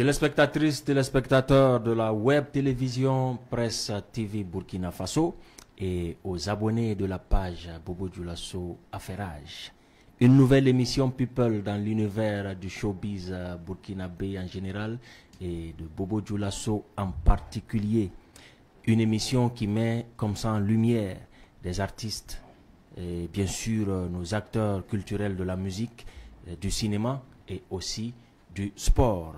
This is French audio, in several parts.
Téléspectatrices, téléspectateurs de la web télévision Presse TV Burkina Faso et aux abonnés de la page Bobo Dioulasso Affairage. Une nouvelle émission People dans l'univers du showbiz burkinabé en général et de Bobo Dioulasso en particulier. Une émission qui met comme ça en lumière des artistes et bien sûr nos acteurs culturels de la musique, du cinéma et aussi du sport.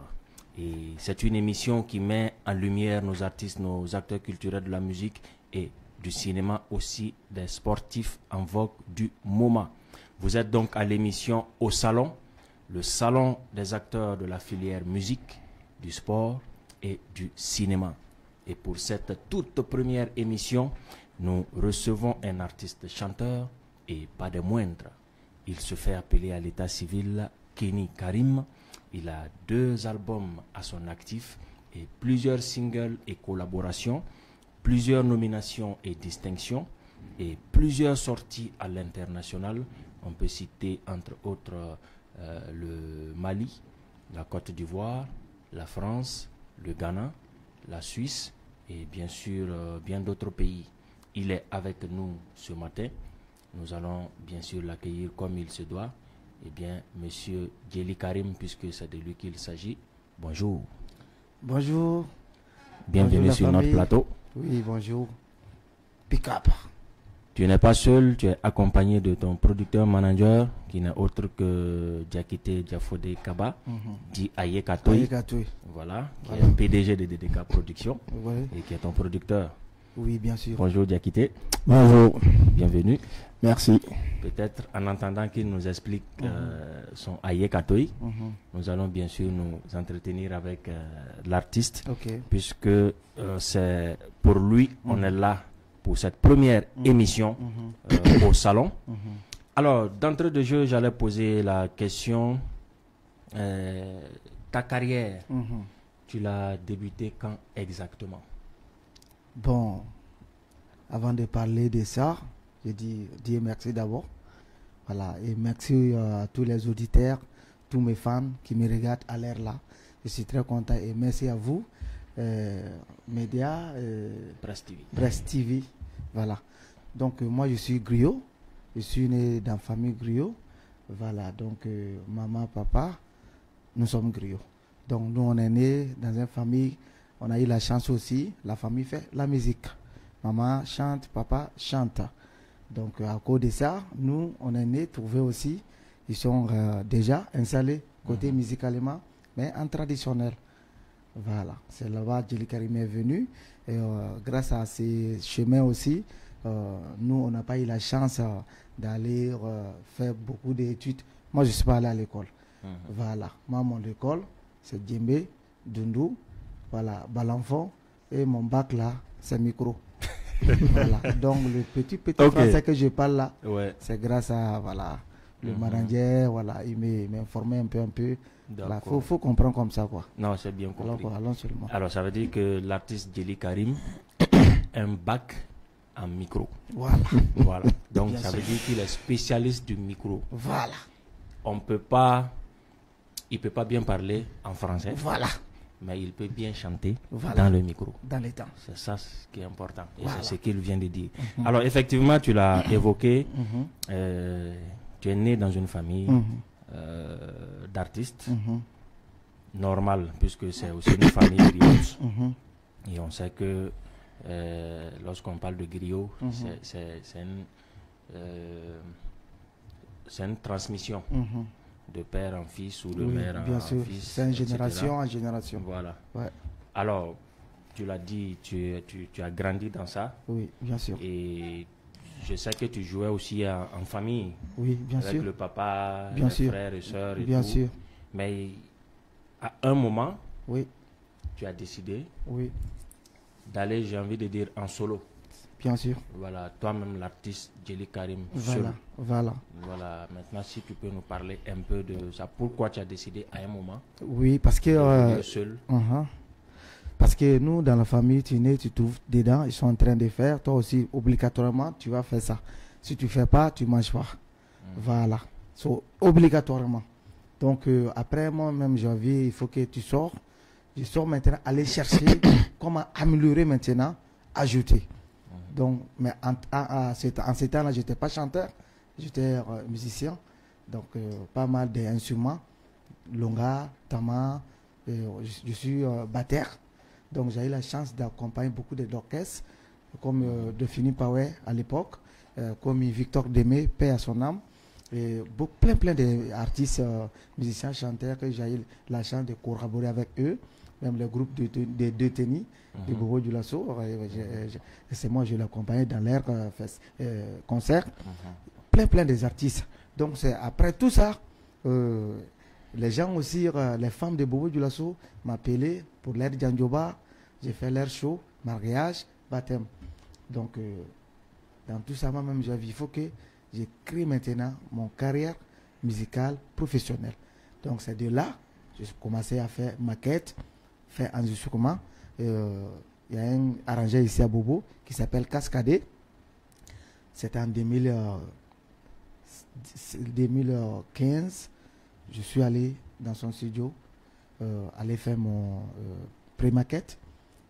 Et c'est une émission qui met en lumière nos artistes, nos acteurs culturels de la musique et du cinéma, aussi des sportifs en vogue du moment. Vous êtes donc à l'émission Au Salon, le salon des acteurs de la filière musique, du sport et du cinéma. Et pour cette toute première émission, nous recevons un artiste chanteur et pas des moindres. Il se fait appeler à l'état civil Kenny Karim. Il a 2 albums à son actif et plusieurs singles et collaborations, plusieurs nominations et distinctions et plusieurs sorties à l'international. On peut citer entre autres le Mali, la Côte d'Ivoire, la France, le Ghana, la Suisse et bien sûr bien d'autres pays. Il est avec nous ce matin. Nous allons bien sûr l'accueillir comme il se doit. Eh bien, monsieur Djeli Karim, puisque c'est de lui qu'il s'agit, bonjour. Bonjour. Bienvenue bonjour sur notre plateau. Oui, bonjour. Pick up. Tu n'es pas seul, tu es accompagné de ton producteur manager, qui n'est autre que Diakité Diafodé Kaba, dit Aye Katoy. Voilà, qui est PDG de DDK Production et qui est ton producteur. Oui, bien sûr. Bonjour Diakité. Bonjour. Bienvenue. Merci. Peut-être en entendant qu'il nous explique son Aye Katoy, nous allons bien sûr nous entretenir avec l'artiste, puisque c'est pour lui, on est là pour cette première émission au salon. Alors, d'entrée de jeu, j'allais poser la question, ta carrière, tu l'as débutée quand exactement? Bon, avant de parler de ça, je dis Dieu merci d'abord. Voilà, et merci à tous les auditeurs, tous mes fans qui me regardent à l'heure là. Je suis très content et merci à vous, médias, Presse TV. Voilà. Donc moi je suis griot, je suis né dans la famille griot. Voilà, donc maman, papa, nous sommes griots. Donc nous on est né dans une famille, on a eu la chance aussi, la famille fait la musique. Maman chante, papa chante. Donc à cause de ça, nous, on est nés, trouvés aussi, ils sont déjà installés côté musicalement, mais en traditionnel. Voilà, c'est là-bas que Djeli Karim est venu. Et grâce à ces chemins aussi, nous, on n'a pas eu la chance d'aller faire beaucoup d'études. Moi, je ne suis pas allé à l'école. Voilà, moi, mon école, c'est Djembe, Dundu, voilà, Balanfon, et mon bac là, c'est micro. Voilà. Donc le petit français que je parle là, c'est grâce à voilà, le manager, voilà, il m'a informé un peu. Voilà, faut comprendre comme ça quoi. Non, c'est bien compris. Alors, alors ça veut dire que l'artiste Djeli Karim un bac en micro. Voilà. Donc bien ça sûr. Veut dire qu'il est spécialiste du micro. Voilà. Il peut pas bien parler en français. Voilà. Mais il peut bien chanter dans le micro. Dans les temps. C'est ça ce qui est important. Et c'est ce qu'il vient de dire. Alors, effectivement, tu l'as évoqué. Tu es né dans une famille d'artistes. Normal, puisque c'est aussi une famille griotte. Et on sait que lorsqu'on parle de griot, c'est une transmission. De père en fils ou de mère en fils. C'est une génération en génération. Voilà. Alors, tu l'as dit, tu as grandi dans ça. Oui, bien sûr. Et je sais que tu jouais aussi en famille. Oui, bien sûr. Avec le papa, bien les sûr. frères et sœurs et bien tout. sûr. Mais à un moment, oui, tu as décidé d'aller, j'ai envie de dire, en solo. Bien sûr. Voilà, toi-même l'artiste Djeli Karim. Voilà. Maintenant, si tu peux nous parler un peu de ça. Pourquoi tu as décidé à un moment? Oui, parce que seul. Parce que nous, dans la famille, tu nais, tu trouves dedans, ils sont en train de faire. Toi aussi, obligatoirement, tu vas faire ça. Si tu fais pas, tu manges pas. Voilà. Obligatoirement. Donc après, moi-même, j'ai envie, il faut que tu sors. je sors maintenant aller chercher comment améliorer maintenant, ajouter. Donc, mais en ces temps-là, je n'étais pas chanteur, j'étais musicien. Donc, pas mal d'instruments, longa, tama, je suis batteur. Donc, j'ai eu la chance d'accompagner beaucoup d'orchestres, comme Dauphine Power à l'époque, comme Victor Démé, paix à son âme, et plein d'artistes, musiciens, chanteurs, que j'ai eu la chance de collaborer avec eux, même le groupe de deux tennis, de Bobo Dioulasso. C'est moi, je l'accompagnais dans leur concert. Plein des artistes. Donc, c'est après tout ça, les gens aussi, les femmes de Bobo Dioulasso m'appelaient pour l'air Djandjoba. J'ai fait leur show, mariage, baptême. Donc, dans tout ça, moi-même, j'ai vu, il faut que j'écris maintenant mon carrière musicale professionnelle. Donc, c'est de là que j'ai commencé à faire maquette, faire enregistrement. Il y a un arrangeur ici à Bobo qui s'appelle Cascadé. C'était en 2015. Je suis allé dans son studio, aller faire mon pré-maquette.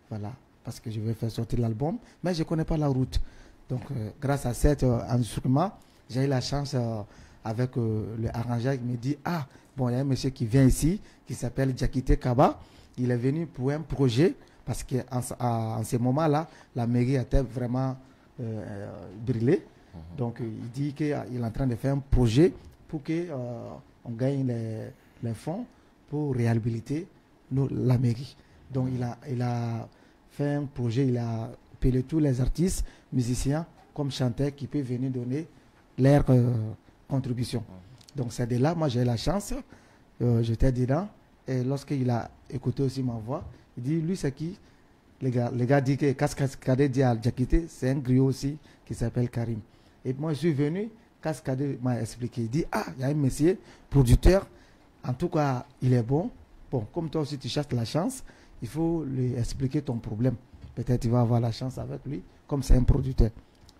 Voilà, parce que je vais faire sortir l'album. Mais je ne connais pas la route. Donc, grâce à cet enregistrement, j'ai eu la chance avec le arrangeur qui me dit, ah, bon, il y a un monsieur qui vient ici, qui s'appelle Diakité Kaba. Il est venu pour un projet, parce qu'en ce moment-là, la mairie était vraiment brûlée. Donc, il dit qu'il est en train de faire un projet pour qu'on gagne les fonds pour réhabiliter la mairie. Donc, il a fait un projet, il a appelé tous les artistes, musiciens, comme chanteurs, qui peuvent venir donner leur contribution. Donc, c'est de là, moi, j'ai eu la chance, j'étais dedans. Et lorsqu'il a écouté aussi ma voix, il dit, lui, c'est qui? Les gars disent que Cascadé dit à Diakité, c'est un griot aussi qui s'appelle Karim. Et moi, je suis venu, Cascadé m'a expliqué. Il dit, ah, il y a un monsieur, producteur, en tout cas, il est bon. Bon, comme toi aussi, tu cherches la chance, il faut lui expliquer ton problème. Peut-être tu vas avoir la chance avec lui, comme c'est un producteur.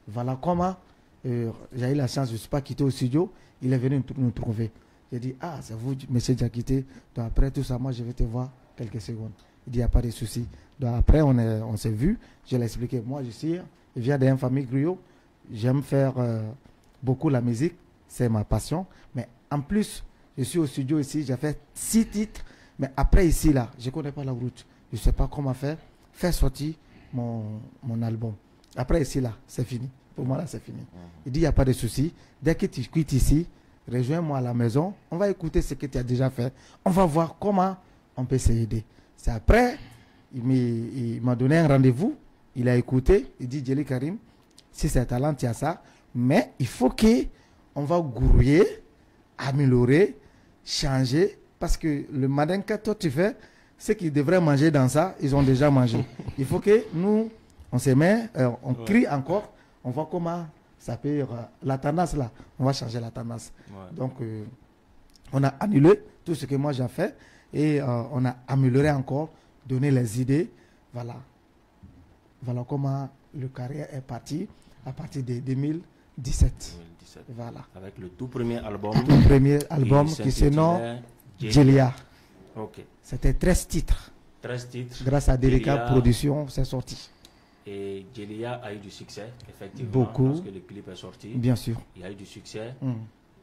Voilà comment j'ai eu la chance, je ne suis pas quitté au studio, il est venu nous trouver. J'ai dit, ah, c'est vous, monsieur Diakité. Donc après tout ça, moi, je vais te voir quelques secondes. Il dit, il n'y a pas de souci. Donc après, on s'est vu, je l'ai expliqué. Moi, je viens d'une famille griot, j'aime faire beaucoup la musique, c'est ma passion. Mais en plus, je suis au studio ici, j'ai fait 6 titres. Mais après ici, là, je ne connais pas la route. Je ne sais pas comment faire sortir mon album. Après ici, là, c'est fini. Pour moi, là, c'est fini. Il dit, il n'y a pas de souci. Dès que tu quittes ici, rejoins-moi à la maison. On va écouter ce que tu as déjà fait. On va voir comment on peut s'aider. C'est après, il m'a donné un rendez-vous. Il a écouté. Il dit, Djeli Karim, si c'est talent, tu as ça. Mais il faut qu'on va grouiller, améliorer, changer. Parce que le madin que toi tu fais, ceux qui devraient manger dans ça, ils ont déjà mangé. Il faut que nous, on se met, on crie encore, on voit comment ça peut, la tendance là, on va changer la tendance. Donc, on a annulé tout ce que moi j'ai fait et on a amélioré encore, donné les idées. Voilà. Voilà comment le carrière est parti à partir de 2017. Voilà. Avec le tout premier album. Le premier album qui se nomme Djelia. Okay. C'était 13 titres. 13 titres. Grâce à Delica Production, c'est sorti. Et Djelia a eu du succès, effectivement. Beaucoup. Lorsque le clip est sorti. Bien sûr. Il y a eu du succès.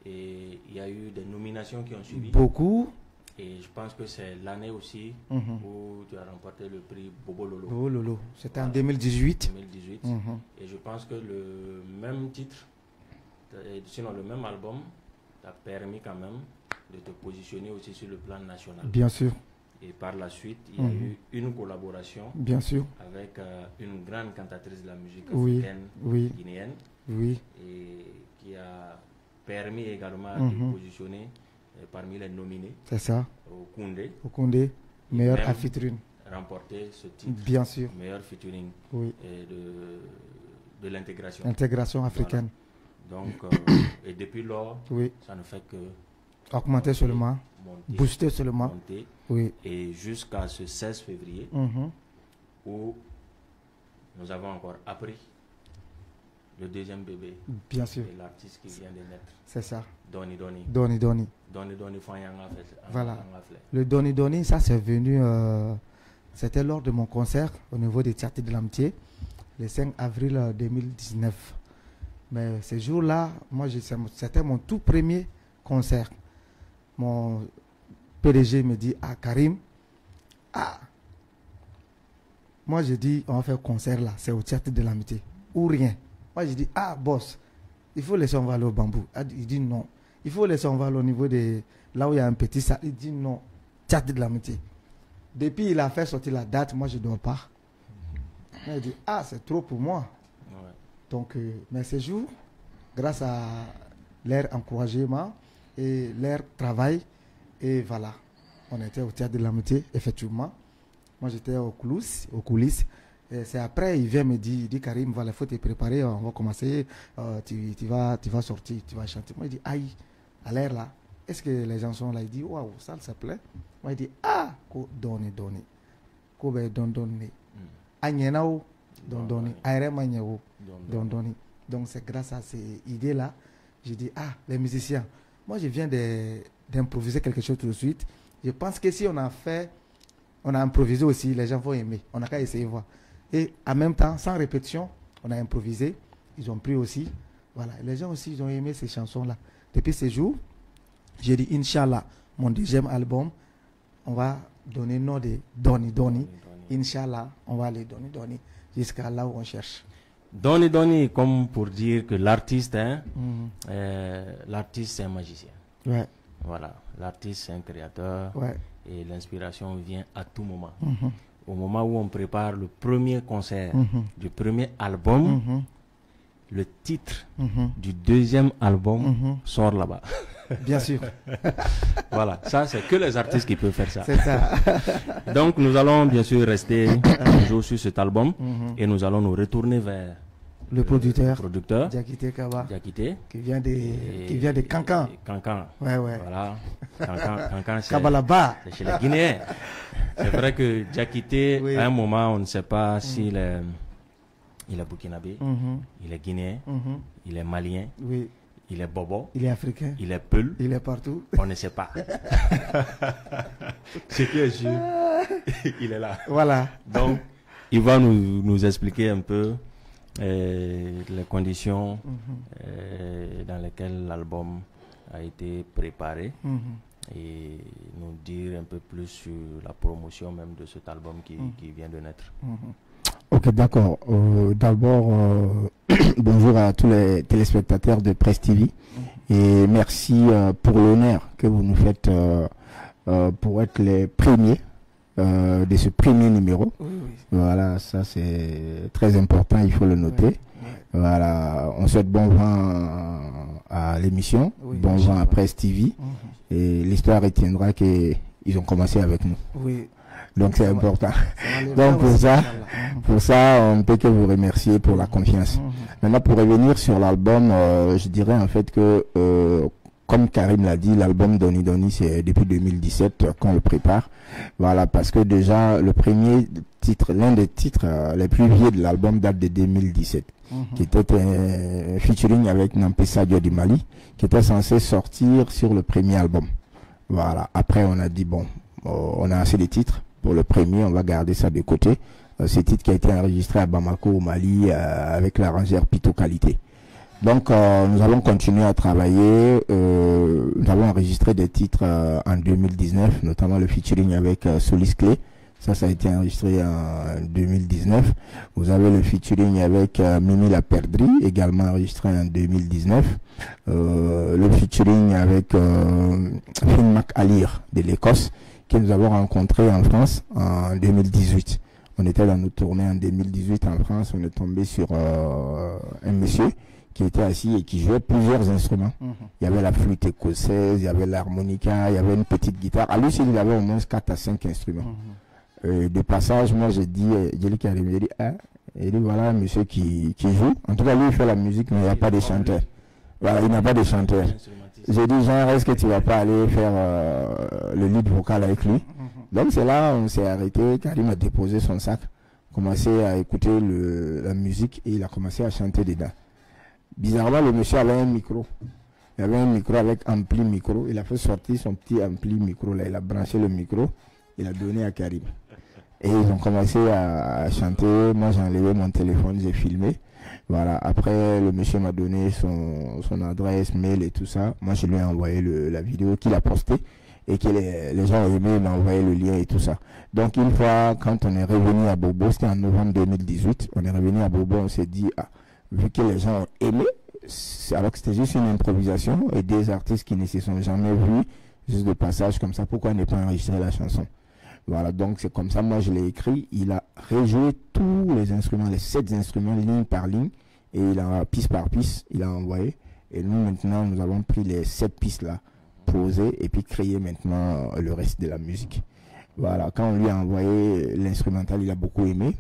Et il y a eu des nominations qui ont suivi. Beaucoup. Et je pense que c'est l'année aussi où tu as remporté le prix Bobo Lolo. Bobo Lolo. C'était en 2018. 2018. Et je pense que le même titre, sinon le même album, t'a permis quand même de te positionner aussi sur le plan national. Bien sûr. Et par la suite, il y a eu une collaboration. Bien sûr. Avec une grande cantatrice de la musique africaine, guinéenne. Oui. Et qui a permis également de positionner parmi les nominés. C'est ça. Au Koundé. Au Koundé, meilleur à featuring. Remporter ce titre. Bien sûr. Meilleur featuring de l'intégration. Intégration africaine. Voilà. Donc, et depuis lors, ça ne fait que augmenter seulement, booster seulement. Monter, oui. Et jusqu'à ce 16 février, où nous avons encore appris le deuxième bébé. Bien sûr. Et l'artiste qui vient de naître. C'est ça. Doni Doni. Doni Doni. Doni Doni Fanyanga fait. Voilà. Le Doni Doni, ça c'est venu C'était lors de mon concert au niveau des Théâtres de l'Amitié, le 5 avril 2019. Mais ce jour-là, moi, c'était mon tout premier concert. Mon PDG me dit, ah Karim, moi je dis, on va faire concert là, c'est au Théâtre de l'Amitié, ou rien. Moi je dis, ah boss, il faut laisser on va aller au bambou. Il dit non, il faut laisser on va aller au niveau de là où il y a un petit salle. Il dit non, Théâtre de l'Amitié. Depuis il a fait sortir la date, moi je ne dors pas. Il dit, ah c'est trop pour moi. Ouais. Donc, mais ce jour, grâce à leur encouragement et leur travail, et voilà, on était au Théâtre de l'Amitié, effectivement. Moi, j'étais aux coulisses. C'est après, il vient me dire, il dit, Karim, voilà, il faut te préparer, on va commencer, tu vas sortir, tu vas chanter. Moi, il dit, aïe, à l'air là, est-ce que les gens sont là? Il dit, waouh, ça plaît. Moi, il dit, ah, donne. Agnenao, donne. Aéremagnéo, donne. Donc, c'est grâce à ces idées-là, j'ai dit, ah, les musiciens, moi, je viens d'improviser quelque chose tout de suite. Je pense que si on a improvisé aussi, les gens vont aimer. On n'a qu'à essayer de voir. Et en même temps, sans répétition, on a improvisé. Ils ont pris aussi. Voilà. Les gens aussi, ils ont aimé ces chansons-là. Depuis ces jours, j'ai dit, Inch'Allah, mon deuxième album, on va donner le nom de Doni. Inch'Allah, on va aller Doni jusqu'à là où on cherche. Doni, comme pour dire que l'artiste, l'artiste c'est un magicien. Ouais. Voilà, l'artiste c'est un créateur. Ouais. Et l'inspiration vient à tout moment. Au moment où on prépare le premier concert du premier album, le titre du deuxième album sort là-bas. Bien sûr. Voilà, ça c'est que les artistes qui peuvent faire ça. C'est ça. Donc nous allons bien sûr rester toujours sur cet album et nous allons nous retourner vers le producteur Diakité Kaba, qui vient de Kankan. Ouais. Voilà. Kankan c'est Kabalaba. C'est chez les Guinéens. C'est vrai que Diakité, oui. À un moment, on ne sait pas s'il est, il est burkinabé, il est guinéen, il est malien, oui. Il est bobo, il est africain, il est peul, il est partout. On ne sait pas. Ce qui est sûr, il est là. Voilà. Donc, il va nous expliquer un peu les conditions dans lesquelles l'album a été préparé et nous dire un peu plus sur la promotion même de cet album qui vient de naître. Ok, d'accord. D'abord, bonjour à tous les téléspectateurs de Presse TV et merci pour l'honneur que vous nous faites pour être les premiers de ce premier numéro. Oui. Voilà, ça c'est très important, il faut le noter. Oui. Voilà, on souhaite bon vent à l'émission, bon vent à Presse TV et l'histoire retiendra qu'ils ont commencé avec nous. Oui. Donc c'est important. Donc pour ça, on ne peut que vous remercier pour la confiance. Maintenant, pour revenir sur l'album, je dirais en fait que, comme Karim l'a dit, l'album Doni, c'est depuis 2017 qu'on le prépare. Voilà, parce que déjà, le premier titre, l'un des titres les plus vieux de l'album date de 2017, qui était un featuring avec Nampé Sadio du Mali, qui était censé sortir sur le premier album. Voilà, après on a dit, bon, on a assez de titres. Pour le premier, on va garder ça de côté. Ce titre qui a été enregistré à Bamako, au Mali, avec l'arrangeur Pito Qualité. Donc, nous allons continuer à travailler. Nous avons enregistré des titres en 2019, notamment le featuring avec Solis Clé. Ça a été enregistré en 2019. Vous avez le featuring avec Mimi La Perdrie, également enregistré en 2019. Le featuring avec Finn McAleer de l'Écosse, que nous avons rencontré en France en 2018. On était dans nos tournées en 2018 en France, on est tombé sur un monsieur qui était assis et qui jouait plusieurs instruments. Il y avait la flûte écossaise, il y avait l'harmonica, il y avait une petite guitare. À lui, il avait au moins 4 à 5 instruments. De passage, moi j'ai dit, il dit voilà un monsieur qui joue. En tout cas, lui il fait la musique, mais il n'y a pas de chanteur. Voilà, il n'y a pas de chanteur. J'ai dit, genre, est-ce que tu vas pas aller faire le lead vocal avec lui? Donc c'est là on s'est arrêté. Karim a déposé son sac, commencé à écouter la musique et il a commencé à chanter dedans. Bizarrement, le monsieur avait un micro. Il avait un micro avec ampli micro. Il a fait sortir son petit ampli micro là. Il a branché le micro. Il a donné à Karim. Et ils ont commencé à chanter. Moi, j'ai enlevé mon téléphone, j'ai filmé. Voilà. Après, le monsieur m'a donné son adresse, mail et tout ça. Moi, je lui ai envoyé la vidéo qu'il a postée et que les gens ont aimé. Il m'a envoyé le lien et tout ça. Donc, une fois, quand on est revenu à Bobo, c'était en novembre 2018, on est revenu à Bobo, on s'est dit, vu que les gens ont aimé, alors que c'était juste une improvisation et des artistes qui ne se sont jamais vus, juste de passage comme ça, pourquoi ne pas enregistrer la chanson? Voilà, donc c'est comme ça, moi je l'ai écrit, il a rejoué tous les instruments, les 7 instruments, ligne par ligne, et il a, piste par piste, il a envoyé, et nous maintenant, nous avons pris les 7 pistes là, posées, et puis créé maintenant le reste de la musique. Voilà, quand on lui a envoyé l'instrumental, il a beaucoup aimé.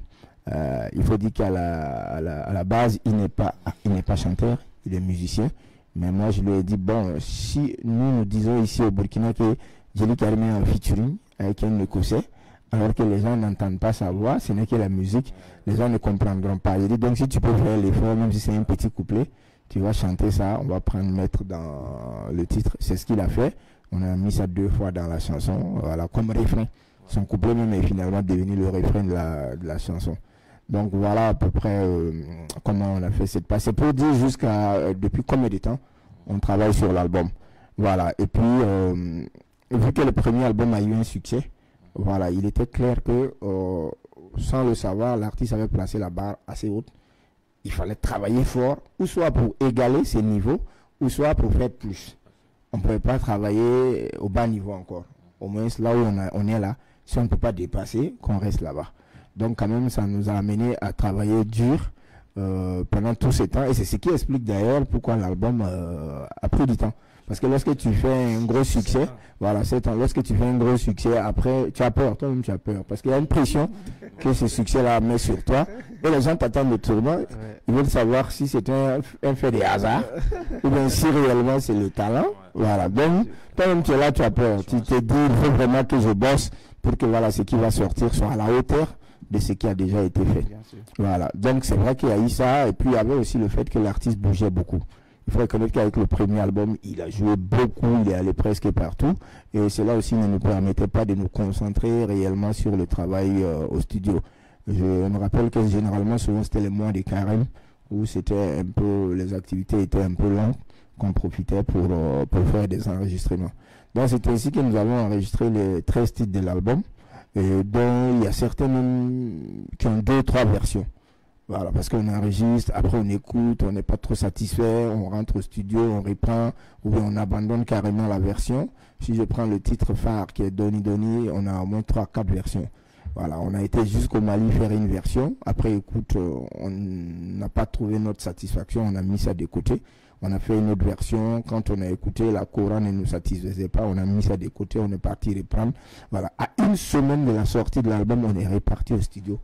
Il faut dire qu'à la base, il n'est pas chanteur, il est musicien, mais moi je lui ai dit, bon, si nous disons ici au Burkina que Djely Karim est en featuring avec un Écossais, alors que les gens n'entendent pas sa voix, ce n'est que la musique, les gens ne comprendront pas. Je dis donc si tu peux faire l'effort, même si c'est un petit couplet, tu vas chanter ça, on va mettre dans le titre. C'est ce qu'il a fait. On a mis ça 2 fois dans la chanson, voilà, comme refrain. Son couplet même est finalement devenu le refrain de la chanson. Donc voilà à peu près comment on a fait cette passe. C'est pour dire jusqu'à depuis combien de temps on travaille sur l'album. Voilà. Et puis vu que le premier album a eu un succès, voilà, il était clair que sans le savoir, l'artiste avait placé la barre assez haute. Il fallait travailler fort, ou soit pour égaler ses niveaux, ou soit pour faire plus. On ne pouvait pas travailler au bas niveau encore. Au moins là où on est là, si on ne peut pas dépasser, qu'on reste là-bas. Donc quand même, ça nous a amené à travailler dur pendant tout ce temps. Et c'est ce qui explique d'ailleurs pourquoi l'album a pris du temps. Parce que lorsque tu fais un gros succès, voilà, lorsque tu fais un gros succès, après, tu as peur, toi-même tu as peur. Parce qu'il y a une pression que ce succès-là met sur toi. Et les gens t'attendent le tournant. Ils veulent savoir si c'est un fait de hasard ou bien si réellement c'est le talent. Voilà. Donc, toi-même tu es là, tu as peur. Tu te dis, il faut vraiment que je bosse pour que voilà, ce qui va sortir soit à la hauteur de ce qui a déjà été fait. Voilà. Donc, c'est vrai qu'il y a eu ça. Et puis, il y avait aussi le fait que l'artiste bougeait beaucoup. Il faut reconnaître qu'avec le premier album, il a joué beaucoup, il est allé presque partout. Et cela aussi ne nous permettait pas de nous concentrer réellement sur le travail au studio. Je me rappelle que généralement, souvent, c'était les mois de carême où c'était un peu, les activités étaient un peu longues, qu'on profitait pour faire des enregistrements. Donc, c'est ainsi que nous avons enregistré les 13 titres de l'album, dont il y a certaines qui ont 2 ou 3 versions. Voilà, parce qu'on enregistre, après on écoute, on n'est pas trop satisfait, on rentre au studio, on reprend, ou bien on abandonne carrément la version. Si je prends le titre phare qui est Doni Doni, on a au moins 3-4 versions. Voilà, on a été jusqu'au Mali faire une version. Après, écoute, on n'a pas trouvé notre satisfaction, on a mis ça de côté. On a fait une autre version. Quand on a écouté, la chorale ne nous satisfaisait pas, on a mis ça de côté, on est parti reprendre. Voilà, à une semaine de la sortie de l'album, on est reparti au studio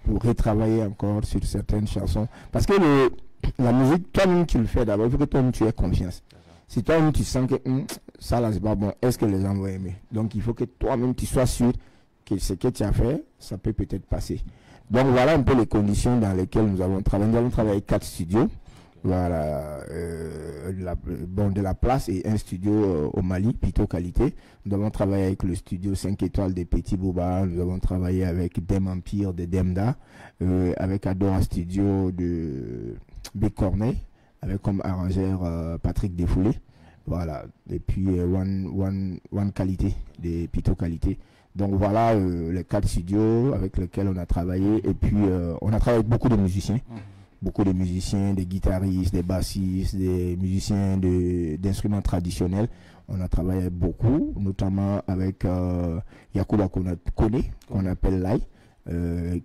pour retravailler encore sur certaines chansons. Parce que la musique, toi-même tu le fais d'abord, il faut que toi-même tu aies confiance. Si toi-même tu sens que ça là c'est pas bon, est-ce que les gens vont aimer? Donc il faut que toi-même tu sois sûr que ce que tu as fait, ça peut peut-être passer. Donc voilà un peu les conditions dans lesquelles nous avons travaillé. Nous avons travaillé avec 4 studios. Voilà, de la place et un studio au Mali, Pito Qualité. Nous avons travaillé avec le studio 5 étoiles des Petits Boba, nous avons travaillé avec Dem Empire de Demda, avec Adora Studio de Big Cornet, avec comme arrangeur Patrick Defoulé, voilà, et puis One Qualité, des Pito Qualité. Donc voilà les 4 studios avec lesquels on a travaillé, et puis on a travaillé avec beaucoup de musiciens. Beaucoup de musiciens, des guitaristes, des bassistes, des musiciens d'instruments traditionnels. On a travaillé beaucoup, notamment avec Yacouba Kone, qu'on appelle Lai,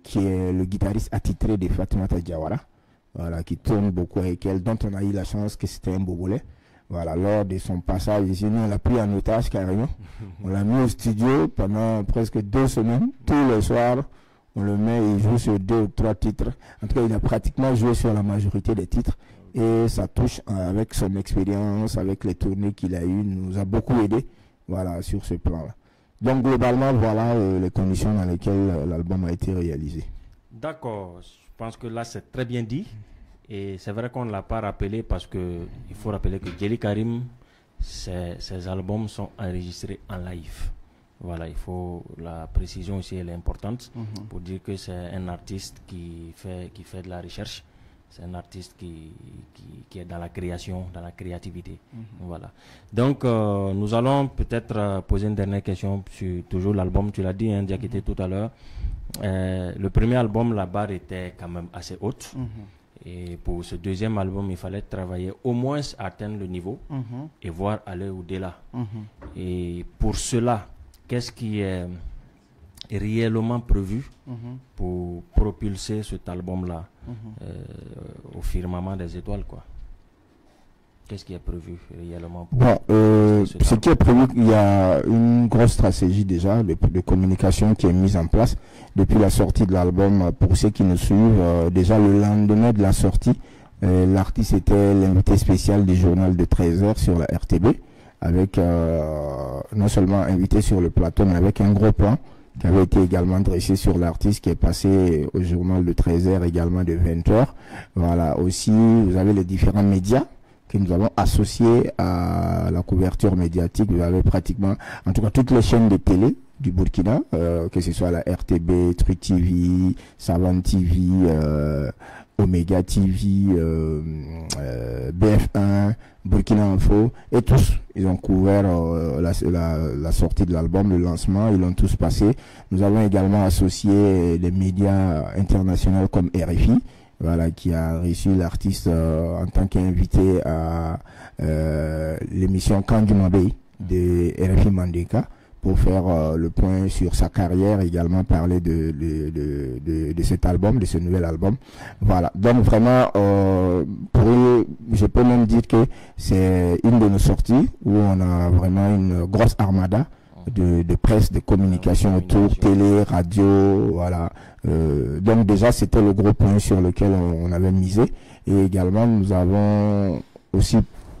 qui est le guitariste attitré de Fatoumata Diawara, voilà, qui tourne beaucoup avec elle, dont on a eu la chance que c'était un Bobolais. Voilà, lors de son passage ici, nous on l'a pris en otage carrément. On l'a mis au studio pendant presque 2 semaines, tous les soirs. On le met, il joue sur 2 ou 3 titres. En tout cas, il a pratiquement joué sur la majorité des titres. Et ça touche avec son expérience, avec les tournées qu'il a eues, nous a beaucoup aidé, voilà, sur ce plan-là. Donc, globalement, voilà les conditions dans lesquelles l'album a été réalisé. D'accord. Je pense que là, c'est très bien dit. Et c'est vrai qu'on ne l'a pas rappelé parce que il faut rappeler que Djely Karim, ses albums sont enregistrés en live. Voilà, il faut, la précision aussi elle est importante pour dire que c'est un artiste qui fait de la recherche. C'est un artiste qui est dans la création, dans la créativité. Voilà. Donc, nous allons peut-être poser une dernière question sur toujours l'album. Tu l'as dit, hein, Diakité, tout à l'heure. Le premier album, la barre était quand même assez haute. Et pour ce deuxième album, il fallait travailler au moins atteindre le niveau et voir aller au-delà. Et pour cela, qu'est-ce qui est réellement prévu pour propulser cet album-là au firmament des étoiles, quoi? Qu'est-ce qui est prévu réellement pour ce qui est prévu, il y a une grosse stratégie déjà de communication qui est mise en place depuis la sortie de l'album. Pour ceux qui nous suivent, déjà le lendemain de la sortie, l'artiste était l'invité spécial du journal de 13h sur la RTB, avec non seulement invité sur le plateau, mais avec un gros plan qui avait été également dressé sur l'artiste, qui est passé au journal de 13h, également de 20h. Voilà, aussi vous avez les différents médias que nous avons associés à la couverture médiatique. Vous avez pratiquement, en tout cas, toutes les chaînes de télé du Burkina, que ce soit la RTB, Truc TV, Savane TV, Omega TV, BF1, Burkina Info, et tous, ils ont couvert la sortie de l'album, le lancement, ils l'ont tous passé. Nous avons également associé des médias internationaux comme RFI, voilà, qui a reçu l'artiste en tant qu'invité à l'émission Kandjumabé de RFI Mandeka pour faire le point sur sa carrière, également parler de cet album, de ce nouvel album. Voilà, donc vraiment, je peux même dire que c'est une de nos sorties où on a vraiment une grosse armada de presse, de communication autour, télé, radio, voilà. Donc déjà c'était le gros point sur lequel on avait misé, et également nous avons aussi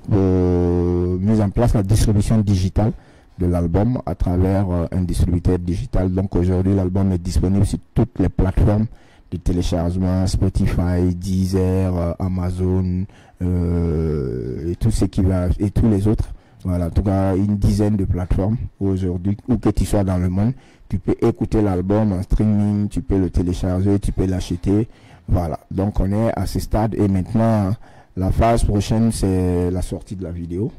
mis en place la distribution digitale de l'album à travers un distributeur digital. Donc aujourd'hui l'album est disponible sur toutes les plateformes de téléchargement, Spotify, Deezer, Amazon, et tout ce qui va, et tous les autres. Voilà, en tout cas une dizaine de plateformes aujourd'hui, où que tu sois dans le monde, tu peux écouter l'album en streaming, tu peux le télécharger, tu peux l'acheter. Voilà, donc on est à ce stade, et maintenant la phase prochaine c'est la sortie de la vidéo.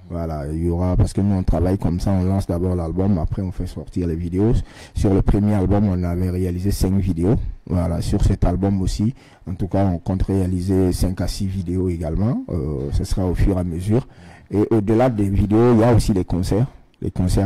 Voilà, il y aura, parce que nous on travaille comme ça, on lance d'abord l'album, après on fait sortir les vidéos. Sur le premier album on avait réalisé 5 vidéos. Voilà, sur cet album aussi, en tout cas on compte réaliser 5 à 6 vidéos également. Ce sera au fur et à mesure. Et au-delà des vidéos, il y a aussi les concerts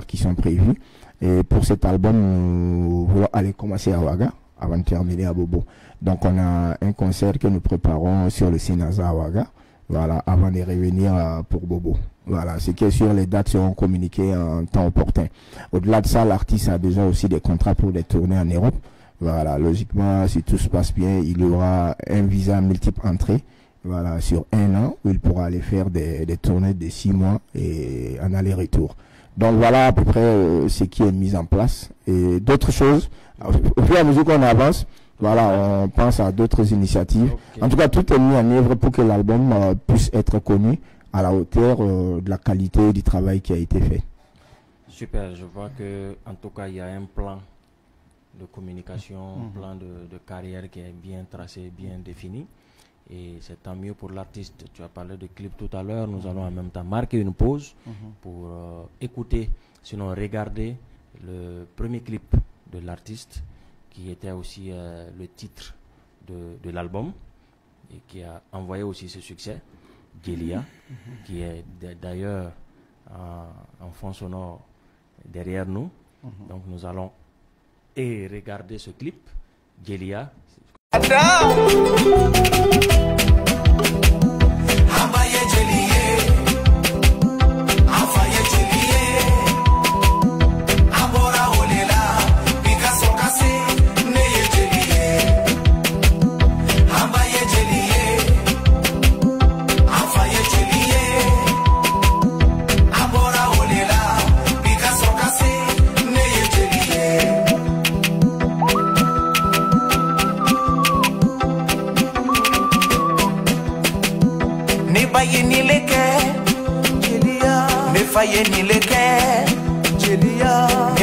qui sont prévus. Et pour cet album, nous voulons aller commencer à Ouaga avant de terminer à Bobo. Donc on a un concert que nous préparons sur le Sinaza à Ouaga, voilà, avant de revenir pour Bobo. Voilà, ce qui est sûr, les dates seront communiquées en temps opportun. Au-delà de ça, l'artiste a déjà aussi des contrats pour des tournées en Europe. Voilà, logiquement, si tout se passe bien, il y aura un visa multiple entrée. Voilà, sur 1 an, où il pourra aller faire des tournées de 6 mois et en aller-retour. Donc voilà à peu près ce qui est mis en place. Et d'autres choses, au fur et à mesure qu'on avance, voilà, on pense à d'autres initiatives. Okay. En tout cas, tout est mis en œuvre pour que l'album puisse être connu à la hauteur de la qualité du travail qui a été fait. Super, je vois que en tout cas il y a un plan de communication, un plan de carrière qui est bien tracé, bien défini. Et c'est tant mieux pour l'artiste. Tu as parlé de clip tout à l'heure. Nous allons en même temps marquer une pause pour écouter, sinon regarder le premier clip de l'artiste, qui était aussi le titre de l'album et qui a envoyé aussi ce succès, Djelia, qui est d'ailleurs en fond sonore derrière nous. Donc nous allons regarder ce clip, Djelia. Faye ni leke, Djelia,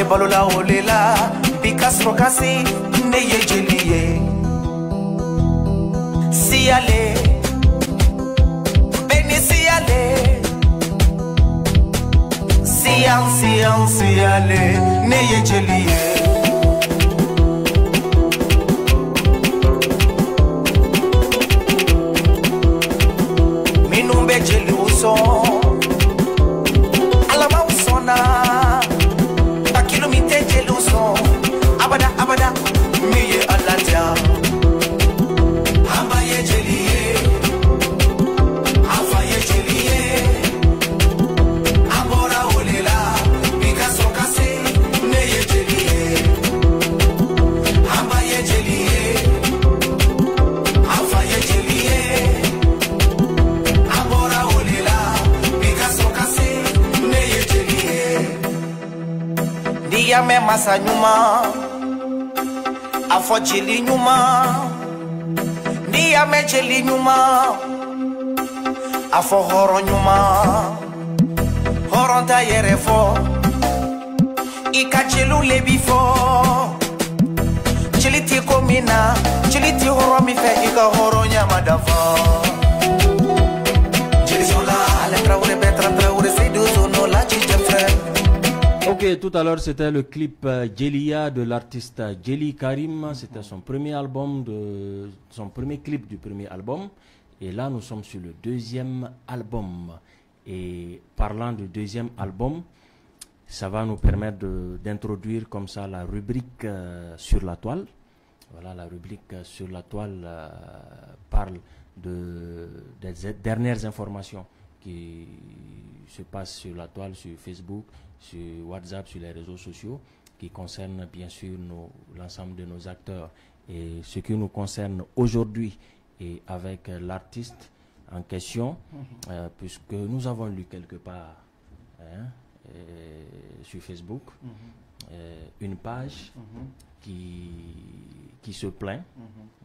ye balola olela Picasso kasi ne ye jeliye Siale Beni siale Siale ne ye jeliye Minumbe jeli uso Alama usona Bakilomite jeli uso Abada Miye alaja Amba ye jeliye Afa ye jeliye Abora olela Picasso kase ne ye jeliye Amba ye jeliye Afa ye jeliye Abora olela Picasso kase ne ye jeliye Diyame masa nyuma Afo jeli nyuma Diyame jeli nyuma Afo horo nyuma Horonta yere fo Ika jelu lebi fo Jeli komina Jeli ti horo mi fe Ika horo nyama dafo Jeli zola Ale traure betra traure Seidu zono la chiche frère. Ok, tout à l'heure c'était le clip Jelia de l'artiste Djely Karim. C'était son premier album, son premier clip du premier album. Et là nous sommes sur le deuxième album. Et parlant du deuxième album, ça va nous permettre d'introduire comme ça la rubrique sur la toile. Voilà, la rubrique sur la toile parle des dernières informations qui se passent sur la toile, sur Facebook, sur WhatsApp, sur les réseaux sociaux, qui concernent bien sûr l'ensemble de nos acteurs. Et ce qui nous concerne aujourd'hui et avec l'artiste en question, puisque nous avons lu quelque part sur Facebook une page qui se plaint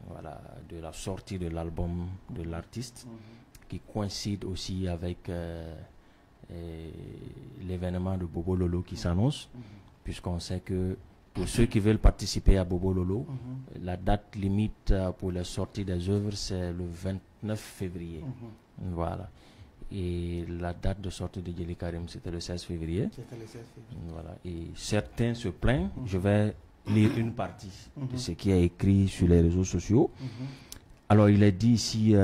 voilà, de la sortie de l'album de l'artiste, qui coïncide aussi avec l'événement de Bobo Lolo qui s'annonce, puisqu'on sait que pour ceux qui veulent participer à Bobo Lolo, la date limite pour la sortie des œuvres c'est le 29 février. Voilà. Et la date de sortie de Djely Karim c'était le 16 février. Voilà. Et certains se plaignent. Je vais lire une partie de ce qui est écrit sur les réseaux sociaux. Alors il est dit ici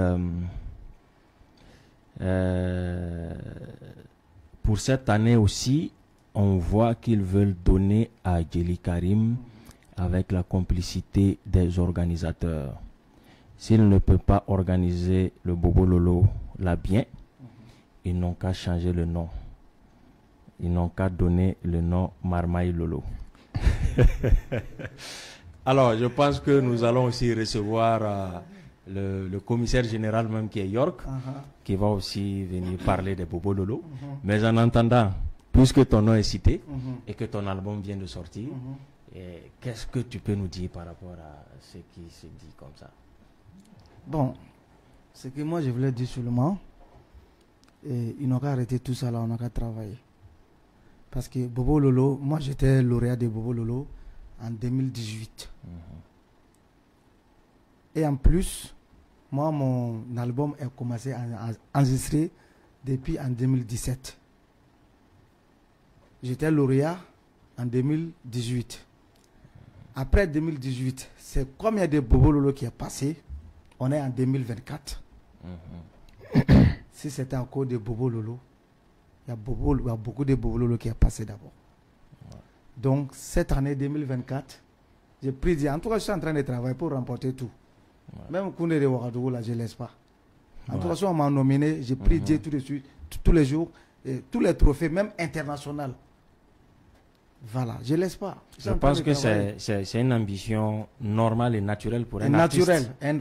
pour cette année aussi, on voit qu'ils veulent donner à Djely Karim avec la complicité des organisateurs. S'ils ne peuvent pas organiser le Bobo Lolo là bien, ils n'ont qu'à changer le nom. Ils n'ont qu'à donner le nom Marmaille Lolo. Alors, je pense que nous allons aussi recevoir le commissaire général même qui est York, qui va aussi venir parler de Bobo Lolo. Mais en entendant, puisque ton nom est cité et que ton album vient de sortir, qu'est-ce que tu peux nous dire par rapport à ce qui se dit comme ça? Bon, ce que moi je voulais dire seulement, ils n'ont qu'à arrêter tout ça là, on n'a qu'à travailler. Parce que Bobo Lolo, moi j'étais lauréat de Bobo Lolo en 2018. Et en plus, moi mon album a commencé à enregistrer depuis en 2017. J'étais lauréat en 2018. Après 2018, c'est combien de Bobo Lolo qui est passé? On est en 2024. Si c'était encore de Bobo Lolo, il y a beaucoup de Bobo Lolo qui est passé d'abord. Donc cette année 2024, j'ai pris Dieu. En tout cas, je suis en train de travailler pour remporter tout. Même Koundé de Ouagadougou, là, je ne laisse pas. En tout cas, si on m'a nominé, j'ai pris Dieu tous les jours, et tous les trophées, même internationaux. Voilà, je ne laisse pas. Je pense que c'est une ambition normale et naturelle pour un artiste.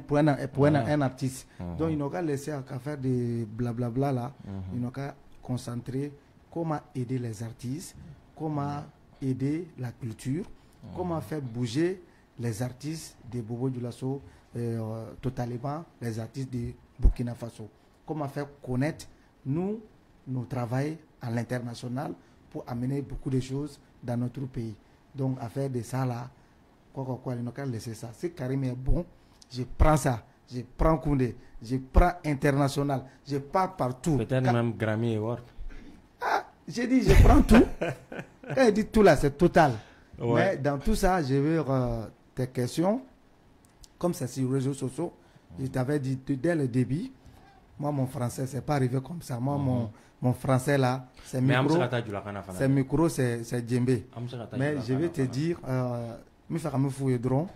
Pour un artiste. Donc, ils n'ont qu'à laisser qu'à faire des blablabla là. Ils n'ont qu'à concentrer comment aider les artistes, comment aider la culture, comment faire bouger les artistes de Bobo Dioulasso, totalement les artistes de Burkina Faso. Comment faire connaître nos travail à l'international pour amener beaucoup de choses dans notre pays. Donc, à faire de ça là, quoi, il n'a qu'à laisser ça. Si Karim est bon, je prends ça. Je prends Koundé, je prends international, je pars partout. Peut-être même Grammy Award. Ah, j'ai dit, je prends tout. Quand il dit tout là, c'est total. Ouais. Mais dans tout ça, je veux tes questions. Comme c'est sur les réseaux sociaux, je t'avais dit dès le début, moi, mon français, c'est pas arrivé comme ça. Moi, mon français là, c'est micro, c'est djembé. Mais je vais te dire, je vais fouiller drone.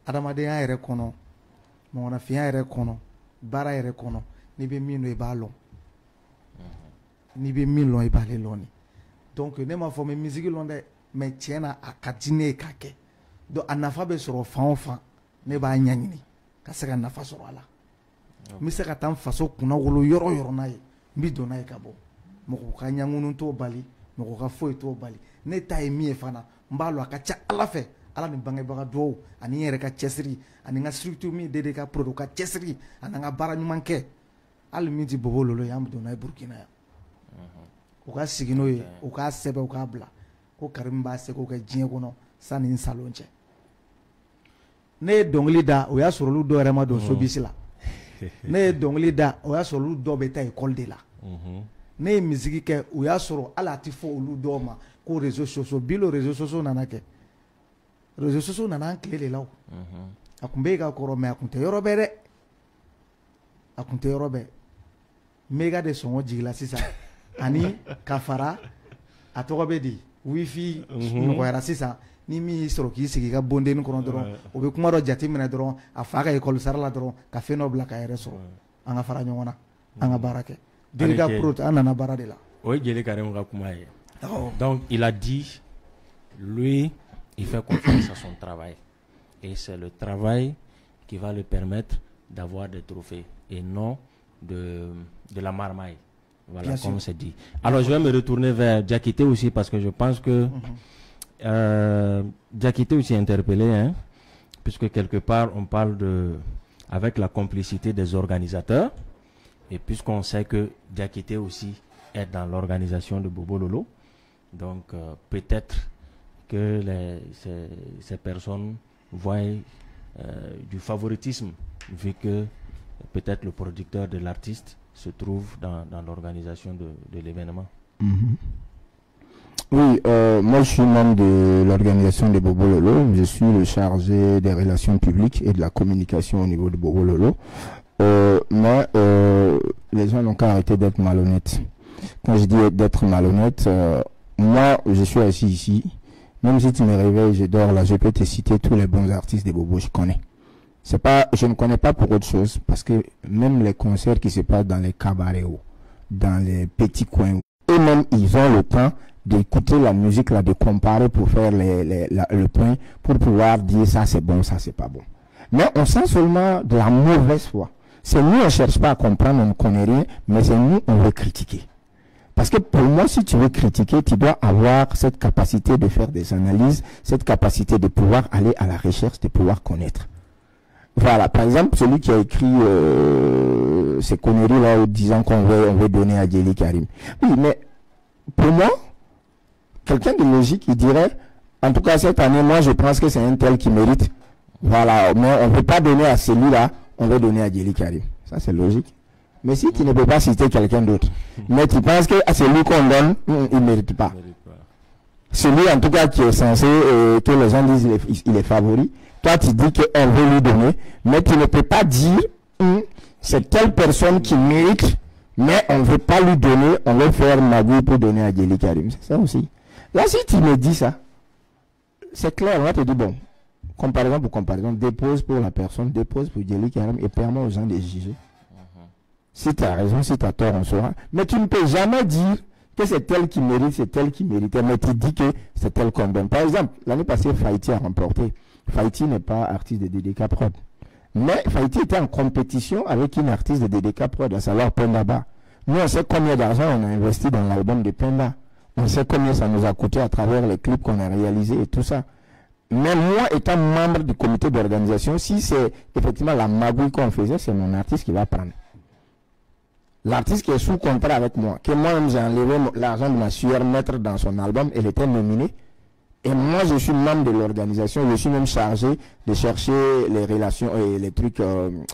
Adamadeya yɛrɛ kɔnɔ mɔgɔnafɛnya yɛrɛ kɔnɔ baara yɛrɛ kɔnɔ n'i bɛ min dɔn i b'a lɔn n'i bɛ min lɔn i b'ale lɔn ni donc ne m'a fɔ n bɛ misiki lɔn dɛ mais tiɲɛ na a ka di ne ye k'a kɛ donc a nafa bɛ sɔrɔ fan o fan ne b'a ɲɛɲini ka se ka nafa sɔrɔ a la n bɛ se ka taa n faso kunna wolo yɔrɔ o yɔrɔ n'a ye n bɛ don n'a ye ka bɔ mɔgɔ ka ɲɛŋunu t'o bali mɔgɔ ka foyi t'o bali ne ta ye min ye fana n b'a lɔn a ka ca Ala fɛ Ala ni bangebaga duwawu ani n yɛrɛ ka cɛsiri ani n ka structure min Dede ka produit ka cɛsiri ani n ka baara ɲuman kɛ hali min ti Bobo Lolo ye an bɛ don n'a ye Burkina yan u ka sigi n'o ye u k'a sɛbɛn u k'a bila ko Karim b'a seko kɛ diɲɛ kɔnɔ sani n salon cɛ ne ye dɔnkili da o y'a sɔrɔ olu dɔw yɛrɛ ma don sobisi la ne ye dɔnkili da o y'a sɔrɔ olu dɔw bɛ taa école de la ne ye misiki kɛ o y'a sɔrɔ hali a ti fɔ olu dɔw ma ko réseaux sociaux bi lo réseaux sociaux nana kɛ réseaux sociaux nana an tile de la o a tun bɛ ka kɔrɔ mais a tun tɛ yɔrɔ bɛɛ dɛ a tun tɛ yɔrɔ bɛɛ mega de sɔngɔ jigila sisan ani ka fara a tɔgɔ bɛ di wifi nɔgɔyara sisan ni min y'i sɔrɔ k'i sigi i ka bondenni kɔnɔ dɔrɔn o bɛ kuma dɔ jate minɛ dɔrɔn a fa ka école sara la dɔrɔn ka fɛn dɔ bila ka yɛrɛ sɔrɔ an ka fara ɲɔgɔn na an ka baara kɛ Delika Pro an nana baara de la o ye Jeli Karim ka kuma ye donc il a dit lui il fait confiance à son travail et c'est le travail qui va lui permettre d'avoir des trophées et non de la marmaille. Voilà, bien comme c'est dit. Alors je vais me retourner vers Diakité aussi parce que je pense que Diakité aussi est interpellé, hein, puisque quelque part on parle de avec la complicité des organisateurs et puisqu'on sait que Diakité aussi est dans l'organisation de Bobo Lolo, donc peut-être que ces personnes voient du favoritisme vu que peut-être le producteur de l'artiste se trouve dans l'organisation de l'événement. Oui, moi je suis membre de l'organisation de Bobo Lolo. Je suis le chargé des relations publiques et de la communication au niveau de Bobo Lolo. Mais les gens n'ont qu'à arrêter d'être malhonnêtes. Quand je dis d'être malhonnête, moi je suis assis ici. Même si tu me réveilles, je dors là, je peux te citer tous les bons artistes de Bobo, je connais. C'est pas, je ne connais pas pour autre chose, parce que même les concerts qui se passent dans les cabarets, dans les petits coins, eux-mêmes, ils ont le temps d'écouter la musique là, de comparer pour faire le point, pour pouvoir dire ça c'est bon, ça c'est pas bon. Mais on sent seulement de la mauvaise foi. C'est nous, on ne cherche pas à comprendre, on ne connaît rien, mais c'est nous, on veut critiquer. Parce que pour moi, si tu veux critiquer, tu dois avoir cette capacité de faire des analyses, cette capacité de pouvoir aller à la recherche, de pouvoir connaître. Voilà, par exemple, celui qui a écrit ces conneries-là en disant qu'on veut donner à Djeli Karim. Oui, mais pour moi, quelqu'un de logique, il dirait, en tout cas cette année, moi je pense que c'est un tel qui mérite. Voilà, mais on ne peut pas donner à celui-là, on veut donner à Djeli Karim. Ça c'est logique. Mais si tu ne peux pas citer quelqu'un d'autre, mais tu penses que à celui qu'on donne, il ne mérite pas. Celui en tout cas qui est censé, que les gens disent il est favori, toi tu dis qu'on veut lui donner, mais tu ne peux pas dire c'est telle personne qui mérite, mais on ne veut pas lui donner, on veut faire magouille pour donner à Djeli Karim. C'est ça aussi. Là si tu me dis ça, c'est clair, on va te dire bon, comparaison pour comparaison, dépose pour la personne, dépose pour Djeli Karim et permet aux gens de juger. Si tu as raison, si tu as tort, on saura. Mais tu ne peux jamais dire que c'est tel qui mérite, c'est tel qui méritait, mais tu dis que c'est tel qu'on donne. Par exemple, l'année passée, Faïti a remporté. Faïti n'est pas artiste de DDK Prod. Mais Faïti était en compétition avec une artiste de DDK Prod, à savoir Penda Ba. Nous, on sait combien d'argent on a investi dans l'album de Penda. On sait combien ça nous a coûté à travers les clips qu'on a réalisés et tout ça. Mais moi, étant membre du comité d'organisation, si c'est effectivement la magouille qu'on faisait, c'est mon artiste qui va prendre. L'artiste qui est sous contrat avec moi, que moi-même j'ai enlevé l'argent de ma sueur mettre dans son album, elle était nominée, Et moi, je suis membre de l'organisation. Je suis même chargé de chercher les relations et les trucs,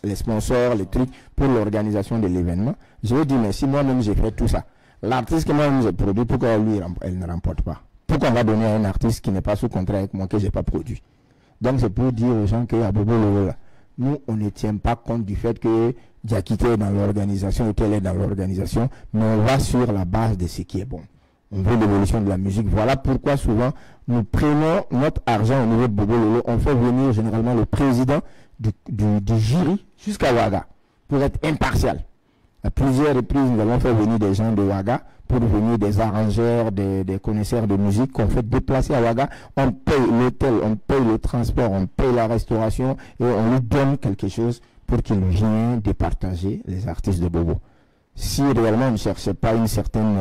les sponsors, les trucs pour l'organisation de l'événement. Je lui dis, mais si moi-même j'ai fait tout ça, l'artiste que moi-même j'ai produit, pourquoi lui, elle ne remporte pas? Pourquoi on va donner à un artiste qui n'est pas sous contrat avec moi, que je n'ai pas produit? Donc, c'est pour dire aux gens qu'à Bobo Lolo, là, nous, on ne tient pas compte du fait que Diakité est dans l'organisation ou qu'elle est dans l'organisation, mais on va sur la base de ce qui est bon. On veut l'évolution de la musique. Voilà pourquoi souvent nous prenons notre argent au niveau de Bobo Lolo. On fait venir généralement le président du jury jusqu'à Ouaga pour être impartial. À plusieurs reprises, nous avons fait venir des gens de Ouaga pour venir des arrangeurs, des connaisseurs de musique qu'on fait déplacer à Ouaga. On paye l'hôtel, on paye le transport, on paye la restauration et on lui donne quelque chose pour qu'il vienne départager les artistes de Bobo. Si réellement on ne cherchait pas une certaine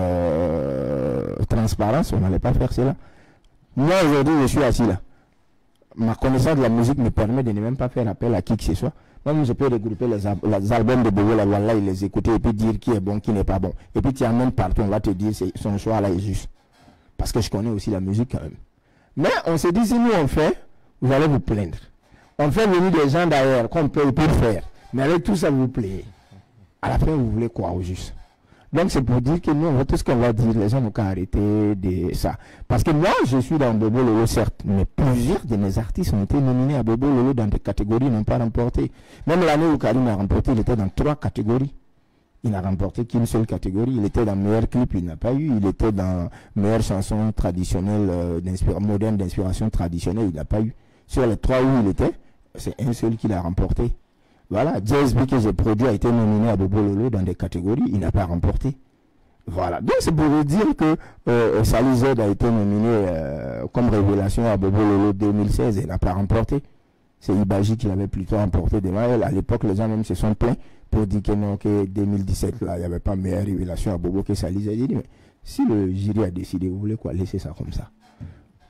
transparence, on n'allait pas faire cela. Moi aujourd'hui je suis assis là. Ma connaissance de la musique me permet de ne même pas faire appel à qui que ce soit. Moi je peux regrouper les albums de Bobo, là, et les écouter et puis dire qui est bon, qui n'est pas bon. Et puis tu amènes partout, on va te dire son choix là est juste. Parce que je connais aussi la musique quand même. Mais on se dit si nous on fait, vous allez vous plaindre. On fait venir des gens d'ailleurs qu'on paye pour faire. Mais avec tout ça vous plaît. À la fin, vous voulez quoi au juste? Donc, c'est pour dire que nous, on va tout ce qu'on va dire, les gens n'ont qu'à arrêter de ça. Parce que moi, je suis dans Bobo Lolo, certes, mais plusieurs de mes artistes ont été nominés à Bobo Lolo dans des catégories, ils n'ont pas remporté. Même l'année où Karim a remporté, il était dans 3 catégories. Il n'a remporté qu'une seule catégorie. Il était dans meilleur clip, il n'a pas eu. Il était dans meilleure chanson traditionnelle, moderne d'inspiration traditionnelle, il n'a pas eu. Sur les 3 où il était, c'est un seul qui l'a remporté. Voilà, JSB que j'ai produit a été nominé à Bobo Lolo dans des catégories, il n'a pas remporté. Voilà, donc c'est pour vous dire que Salou Z a été nominé comme révélation à Bobo Lolo 2016 et n'a pas remporté. C'est Ibaji qui l'avait plutôt remporté devant elle. À l'époque, les gens même se sont plaints pour dire que non, que 2017, là, il n'y avait pas meilleure révélation à Bobo que Salou Z. J'ai dit, mais si le jury a décidé, vous voulez quoi, laisser ça comme ça.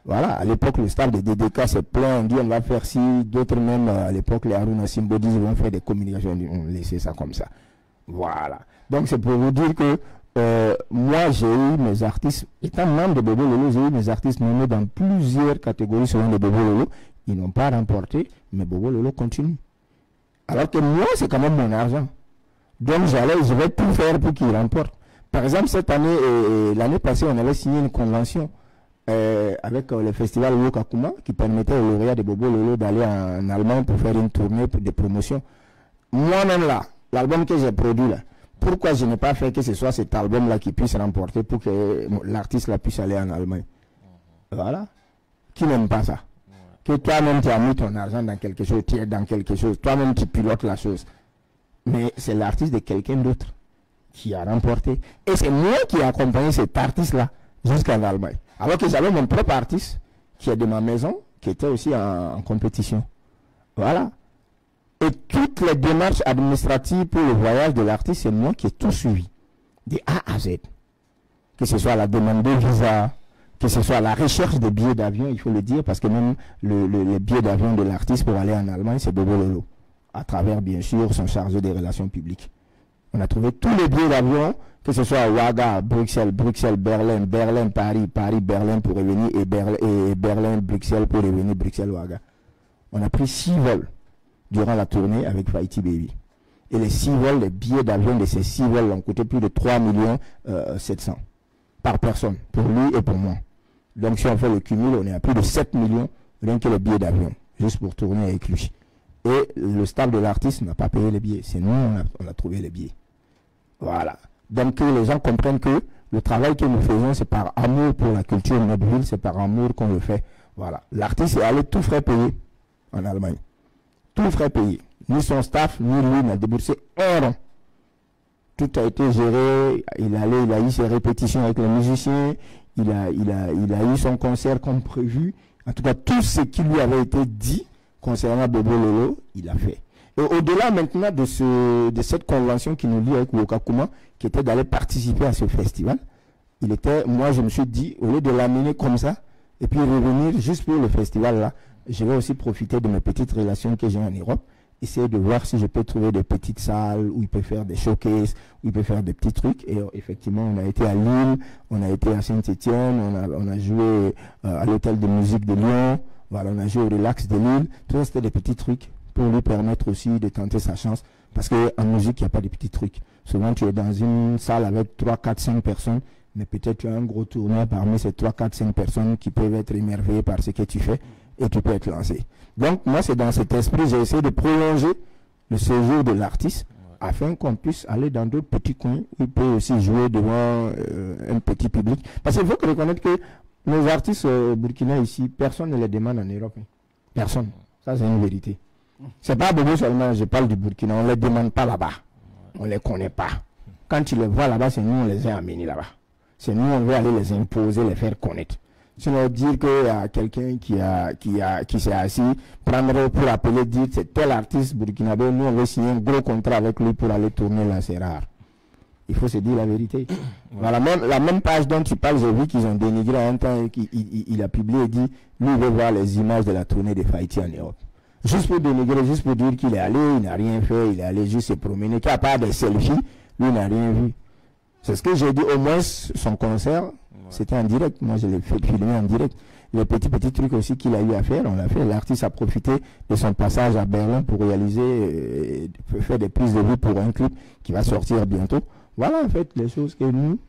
Voilà, à l'époque, le staff de DDK s'est plaint, on dit on va faire si, d'autres même, à l'époque, les Haruna Simbo disent vont faire des communications, on dit on laisse ça comme ça. Voilà. Donc c'est pour vous dire que moi j'ai eu mes artistes, étant membre de Bobo Lolo, j'ai eu mes artistes nommés dans plusieurs catégories selon le Bobo Lolo. Ils n'ont pas remporté, mais Bobo Lolo continue. Alors que moi, c'est quand même mon argent. Donc je vais tout faire pour qu'il remporte. Par exemple, cette année et l'année passée, on avait signé une convention avec le festival Wokakuma qui permettait aux lauréats de Bobo Lolo d'aller en Allemagne pour faire une tournée de promotion. Moi-même là, l'album que j'ai produit là, pourquoi je n'ai pas fait que ce soit cet album là qui puisse remporter pour que l'artiste là puisse aller en Allemagne? Voilà. Qui n'aime pas ça? Que toi-même tu as mis ton argent dans quelque chose, tu es dans quelque chose, toi-même tu pilotes la chose. Mais c'est l'artiste de quelqu'un d'autre qui a remporté. Et c'est moi qui ai accompagné cet artiste là jusqu'en Allemagne. Alors que j'avais mon propre artiste qui est de ma maison, qui était aussi en compétition. Voilà. Et toutes les démarches administratives pour le voyage de l'artiste, c'est moi qui ai tout suivi. De A à Z. Que ce soit la demande de visa, que ce soit la recherche des billets d'avion, il faut le dire, parce que même les billets d'avion de l'artiste pour aller en Allemagne, c'est Bobo Lolo. À travers, bien sûr, son chargé des relations publiques. On a trouvé tous les billets d'avion, que ce soit à Ouaga, Bruxelles, Berlin, Paris, Berlin pour revenir, et Berlin, Bruxelles pour revenir, Bruxelles, Ouaga. On a pris 6 vols durant la tournée avec Faïti Baby. Et les 6 vols, les billets d'avion de ces 6 vols ont coûté plus de 3 700 000 par personne, pour lui et pour moi. Donc si on fait le cumul, on est à plus de 7 millions, rien que les billets d'avion, juste pour tourner avec lui. Et le staff de l'artiste n'a pas payé les billets, c'est nous, on a trouvé les billets. Voilà. Donc que les gens comprennent que le travail que nous faisons, c'est par amour pour la culture de notre ville, c'est par amour qu'on le fait. Voilà. L'artiste est allé tout frais payer en Allemagne. Tout frais payé. Ni son staff, ni lui n'a déboursé un rond. Tout a été géré, il a eu ses répétitions avec les musiciens, il a eu son concert comme prévu. En tout cas, tout ce qui lui avait été dit concernant Bobo Lolo, il a fait. Et au-delà maintenant de cette convention qui nous lie avec Wokakuma, qui était d'aller participer à ce festival, moi je me suis dit, au lieu de l'amener comme ça, et puis revenir juste pour le festival là, je vais aussi profiter de mes petites relations que j'ai en Europe, essayer de voir si je peux trouver des petites salles où il peut faire des showcases, où il peut faire des petits trucs. Et effectivement, on a été à Lille, on a été à Saint-Étienne, on a joué à l'hôtel de musique de Lyon, voilà, on a joué au Relax de Lille. Tout ça, c'était des petits trucs pour lui permettre aussi de tenter sa chance. Parce qu'en musique, il n'y a pas de petits trucs. Souvent, tu es dans une salle avec 3, 4, 5 personnes, mais peut-être tu as un gros tournoi parmi ces 3, 4, 5 personnes qui peuvent être émerveillées par ce que tu fais et tu peux être lancé. Donc, moi, c'est dans cet esprit, j'ai essayé de prolonger le séjour de l'artiste afin qu'on puisse aller dans d'autres petits coins où il peut aussi jouer devant un petit public. Parce qu'il faut reconnaître que nos artistes burkinais ici, personne ne les demande en Europe. Hein. Personne. Ça, c'est une vérité. C'est pas Bobo seulement, je parle du Burkina, on ne les demande pas là-bas. On ne les connaît pas. Quand tu les vois là-bas, c'est nous, on les a amenés là-bas. C'est nous, on veut aller les imposer, les faire connaître. Sinon, dire qu'il y a quelqu'un qui s'est assis, prendre pour appeler, dire c'est tel artiste burkinabé, nous on veut signer un gros contrat avec lui pour aller tourner là, c'est rare. Il faut se dire la vérité. Voilà, la même page dont tu parles, j'ai vu qu'ils ont dénigré un temps, il a publié et dit, lui il veut voir les images de la tournée de Faïti en Europe. Juste pour dénigrer, juste pour dire qu'il est allé, il n'a rien fait, il est allé juste se promener, qu'à part des selfies, lui il n'a rien vu. C'est ce que j'ai dit, au moins son concert, c'était en direct. Moi, je l'ai fait filmer en direct. Les petits trucs aussi qu'il a eu à faire, on l'a fait. L'artiste a profité de son passage à Berlin pour réaliser, faire des prises de vue pour un clip qui va sortir bientôt. Voilà, en fait, les choses que nous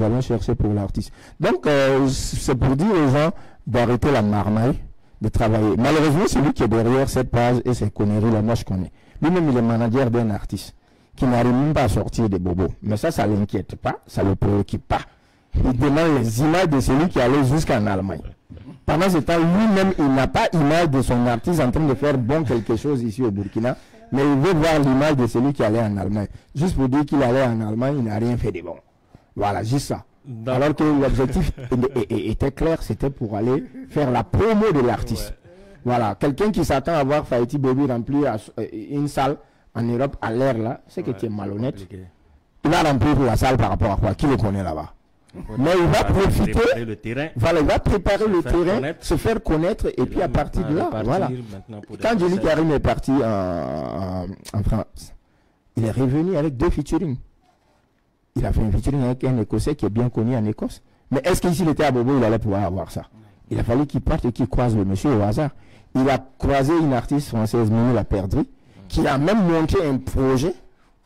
allons chercher pour l'artiste. Donc, c'est pour dire aux gens d'arrêter la marmaille, de travailler. Malheureusement, celui qui est derrière cette page et ces conneries-là, moi, je connais. Lui-même, il est manager d'un artiste qui n'arrive même pas à sortir des bobos. Mais ça l'inquiète pas, ça le préoccupe pas. Il demande les images de celui qui allait jusqu'en Allemagne. Pendant ce temps, lui-même, il n'a pas image de son artiste en train de faire bon quelque chose ici au Burkina, mais il veut voir l'image de celui qui allait en Allemagne. Juste pour dire qu'il allait en Allemagne, il n'a rien fait de bon. Voilà, juste ça. Alors que l'objectif était clair, c'était pour aller faire la promo de l'artiste. Voilà, quelqu'un qui s'attend à voir Faïti Baby remplir une salle en Europe à l'air là, c'est que tu es malhonnête. Il va remplir la salle par rapport à quoi? Qui le connaît là-bas? Mais il va profiter, voilà, il va préparer le terrain, se faire connaître et puis à partir de là, voilà. Quand Jelly Karim est parti en France, il est revenu avec 2 featuring. Il a fait un featuring avec un Écossais qui est bien connu en Écosse. Mais est-ce qu'ici il était à Bobo, il allait pouvoir avoir ça? Il a fallu qu'il parte et qu'il croise le monsieur au hasard. Il a croisé une artiste française, Mimi La Perdrix, qui a même monté un projet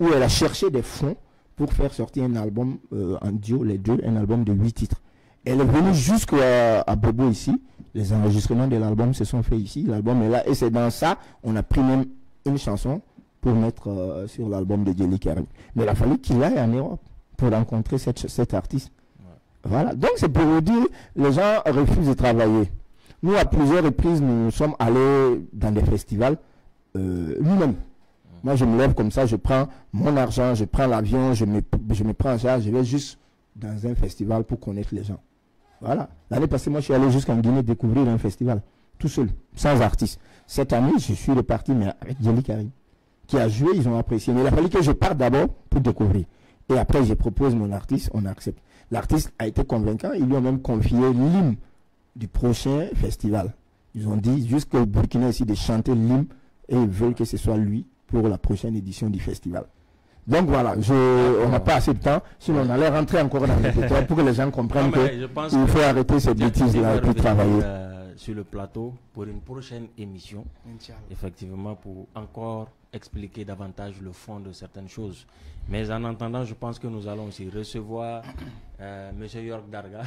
où elle a cherché des fonds pour faire sortir un album en duo, les deux, un album de 8 titres. Elle est venue jusqu'à Bobo ici. Les enregistrements de l'album se sont faits ici. L'album est là. Et c'est dans ça, on a pris même une chanson pour mettre sur l'album de Jelly Karim. Mais il a fallu qu'il aille en Europe pour rencontrer cet artiste. Voilà. Donc c'est pour vous dire, les gens refusent de travailler. Nous, à plusieurs reprises, nous sommes allés dans des festivals nous-mêmes. Moi, je me lève comme ça, je prends mon argent, je prends l'avion, je me prends en charge, je vais juste dans un festival pour connaître les gens. Voilà. L'année passée, moi, je suis allé jusqu'en Guinée découvrir un festival, tout seul, sans artiste. Cette année, je suis reparti, mais avec Jelly Karim, qui a joué, ils ont apprécié. Mais il a fallu que je parte d'abord pour découvrir. Et après, je propose mon artiste, on accepte. L'artiste a été convaincant, ils lui ont même confié l'hymne du prochain festival. Ils ont dit jusqu'au Burkina ici de chanter l'hymne et ils veulent que ce soit lui pour la prochaine édition du festival. Donc voilà, on n'a pas assez de temps, sinon on allait rentrer encore dans les détails pour que les gens comprennent qu'il faut arrêter ces bêtises-là et puis travailler. Sur le plateau pour une prochaine émission, effectivement, pour encore expliquer davantage le fond de certaines choses. Mais en attendant, je pense que nous allons aussi recevoir M. York Darga.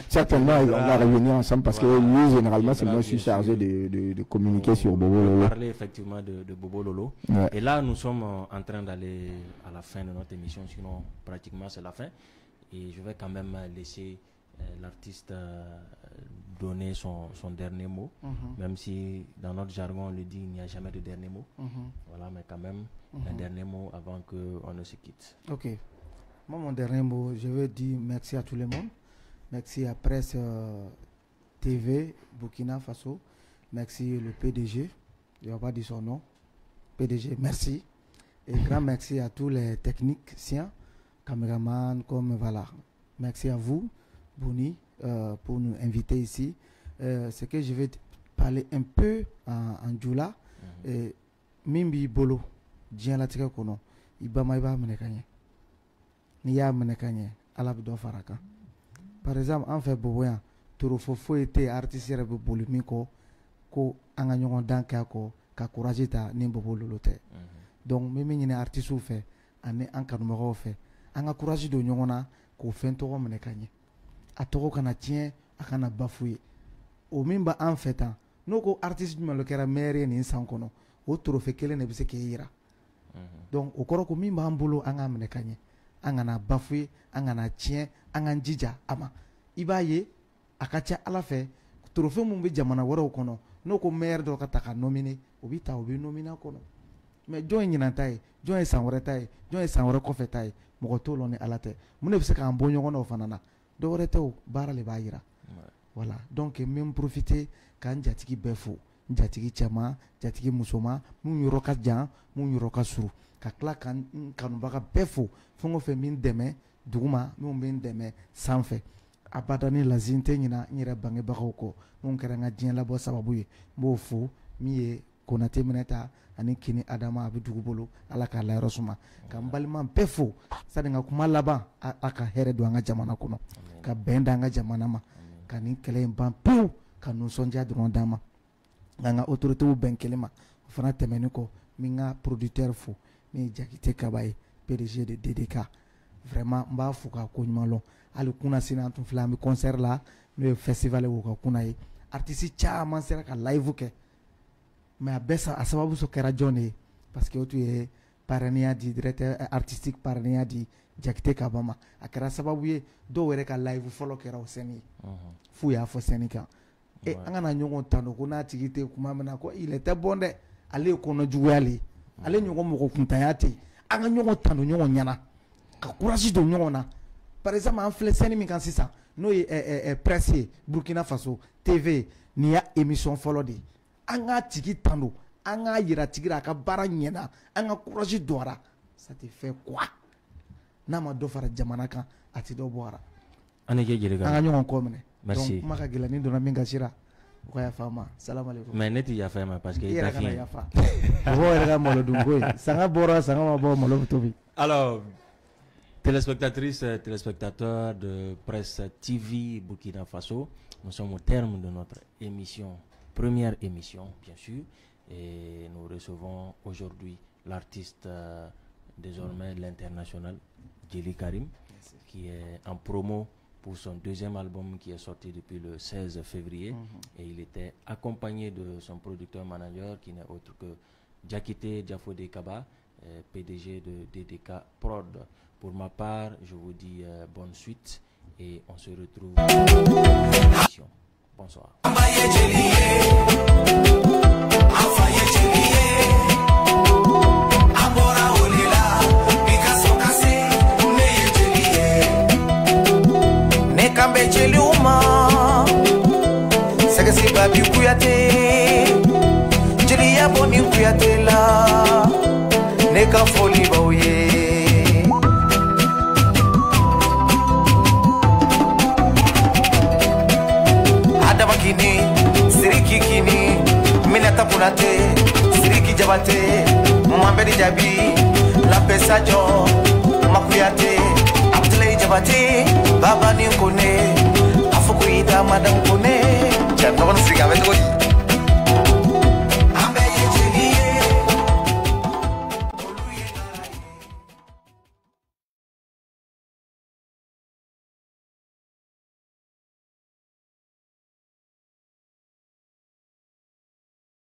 Certainement, on va revenir ensemble parce que lui, généralement, c'est moi qui suis chargé de communiquer sur Bobo Lolo. On va parler effectivement de Bobo Lolo. Ouais. Et là, nous sommes en train d'aller à la fin de notre émission, sinon pratiquement c'est la fin. Et je vais quand même laisser l'artiste donner son dernier mot, même si dans notre jargon on le dit, il n'y a jamais de dernier mot. Voilà, mais quand même un dernier mot avant qu'on ne se quitte. Ok. Moi, mon dernier mot, je veux dire merci à tout le monde. Merci à Presse TV Burkina Faso. Merci le PDG. Je ne vais pas dire son nom. PDG, merci. Et grand merci à tous les techniciens, caméramans, comme voilà. Merci à vous, Bouni, pour nous inviter ici. Ce que je vais parler un peu en Djoula, min b'i bolo diɲɛlatigɛ kɔnɔ i ba ma i b'a minɛ ka ɲɛ n'i y'a minɛ ka ɲɛ Ala bɛ dɔ fara kan par exemple an fɛ Bobo yan torofo foyi tɛ artiste yɛrɛ bɛ boli min kɔ ko an ka ɲɔgɔn dan kɛ a kɔ ka courage ta ni Bobo Lolo tɛ donc min bɛ ɲini artistes fɛ ani an kanubagaw fɛ an ka courage don ɲɔgɔn na k'o fɛn tɔgɔ minɛ ka ɲɛ a tɔgɔ kana tiɲɛ a kana bafouer o min bɛ an fɛ tan n'o ko artiste jumɛn kɛra maire ye nin san kɔnɔ o trophée kelen de bɛ se k'e yira donc o kɔrɔ ko min b'an bolo an k'a minɛ ka ɲɛ an kana bafouer an kana tiɲɛ an k'an jija a ma i b'a ye a ka ca Ala fɛ trophée mun bɛ jamana wɛrɛw kɔnɔ n'o ko maire dɔ ka ta ka nominer o bɛ ta o bɛ nominer a kɔnɔ mais jɔn ye ɲinan ta ye jɔn ye san wɛrɛ ta ye jɔn ye san wɛrɛ kɔfɛ ta ye mɔgɔ t'o lɔn ni Ala tɛ mun de bɛ se k'an bɔ ɲɔgɔn na o fana na dɔ wɛrɛ tɛ o baara le b'a yira voilà donc n bɛ profiter k'an jatigi bɛɛ fo n jatigi cɛman jatigi musoman mun yɔrɔ ka jan mun yɔrɔ ka surun ka tila ka n kanubaga bɛɛ fo fɛn o fɛn min dɛmɛ duguma min bɛ n dɛmɛ sanfɛ abada ni lazi n tɛ ɲina n yɛrɛ bangebagaw kɔ mun kɛra n ka diɲɛ labɔ sababu ye n b'o fo min ye Konate Minɛta ani Kini Adama a bɛ dugu bolo Ala k'a layɔrɔ suma ka n balima bɛɛ fo sani n ka kuma laban a ka hɛrɛ don an ka jamana kɔnɔ ka bɛn d'an ka jamana ma ka nin kɛlɛ in ban pewu ka nisɔndiya dɔrɔn d'an ma an ka autorités bɛn kelen ma o fana tɛmɛnen kɔ min ka producteur fo min ye Jakite Kaba ye PDG de DDK vraiment n b'a fo k'a ko ɲuman lɔn hali kunna sini an tun filɛ an bɛ concert la n'o ye festival ye o ka kunna ye artiste caman sera ka live kɛ mais a bɛɛ a sababu sɔrɔ kɛra jɔn de ye parce que o tun ye parrainage di directeur artistique parrainage di Jakite Kaba ma a kɛra sababu ye dɔw yɛrɛ ka live fɔlɔ kɛra o scène ye f'u y'a fɔ scène kan an kana ɲɔgɔn tando ko n'a tigi tɛ kuma min na ko il était bon dɛ ale ye kɔnɔ juguya le ale ɲɔgɔn mɔgɔ kuntanya tɛ an ka ɲɔgɔn tando ɲɔgɔn ɲɛna ka courage don ɲɔgɔn na par exemple an filɛ scène min kan sisan n'o ye presse ye Burkina Faso TV nin y'a émission fɔlɔ de ye an k'a tigi tando an k'a yira tigi la a ka baara ɲɛna an ka courage don a la ça te fait quoi n'a ma dɔ fara jamana kan a tɛ dɔ bɔ a la an ni ce Jelika an ka ɲɔgɔn kɔ minɛ merci donc kuma ka gɛlɛn ni donna min ka sira o ka yafa ma salam alaikum mais ne tɛ yafa ma parce que i t'a fiɲɛ yafa mɔgɔw yɛrɛ ka malo dunko ye sanga bɔra sanga ma bɔ malo bɛ tobi. Alors, téléspectatrices, téléspectateurs de Presse TV Burkina Faso, nous sommes au terme de notre émission, première émission bien sûr, et nous recevons aujourd'hui l'artiste désormais l'international Djily Karim, qui est en promo pour son deuxième album qui est sorti depuis le 16 février et il était accompagné de son producteur manager qui n'est autre que Jakite Kaba, PDG de DDK Prod. Pour ma part, je vous dis bonne suite et on se retrouve dans l'émission. Bonsoir. Kambe Djily uma Segesi babi kuyate Djily ya boni kuyate la Neka foli bauye Adama kini Siriki kini Minata punate Siriki jabate Mwambedi jabi La pesajo Makuyate Abdulai jabate Baba ni kone Afuku ita madam kone Jangan sigamet kodi